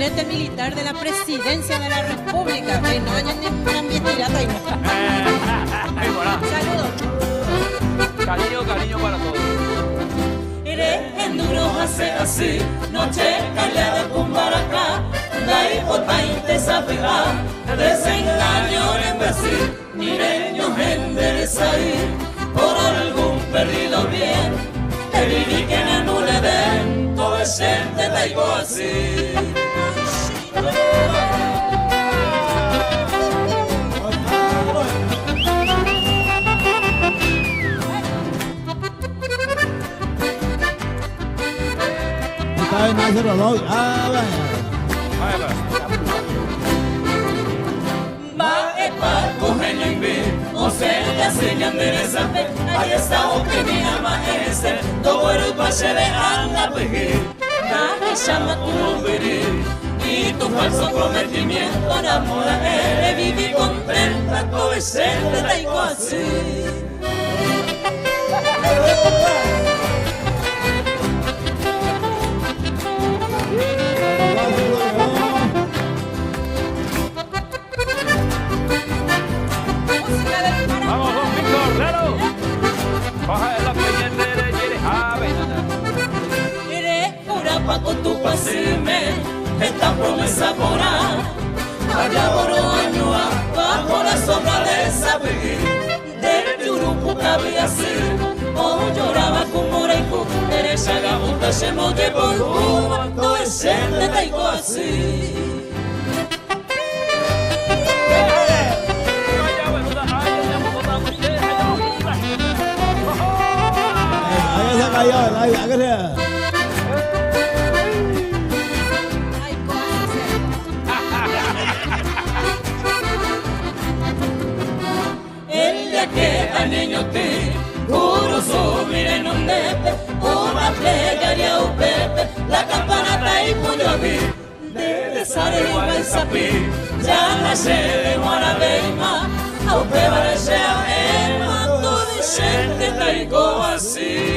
gabinete militar de la presidencia de la República. Que no hayan ni pirata y no. Saludos. Cariño para todos. Eres enduro hace así, noche calle de Cumbaracá, dai potainte sapega, desengaño en Brasil, mireño enderezaí, por algún perdido bien, te viví que en un evento de gente taigo así. Ay, no se lo doy. Ah, Va epa, cogenio en B, o sea, ya se endereza, ahí está o que mi ama ese, todo el pase de anda pegué, nadie llama tu nombre, y tu falso prometimiento, enamora él, vivir contenta, todo es el de taigo así. Vamos, don Víctor, claro. Baja la pendiente de Yerejave. Eres pura pa' con tu pasime, esta promesa porá, allá por año bajo la sombra de esa pegué, del yurupu cabía así, o lloraba con moreco, eres agabuta, se moque por Cuba, no es el de taigo así. ahí se cayó, ahí que sea. El día que a niño te juro subir en un nete, una plegaria o pepe, la campanata y puño a mí, de sare igual el sapí, ya la se de Guarabeima, a usted va a ser el mando de gente traigo así.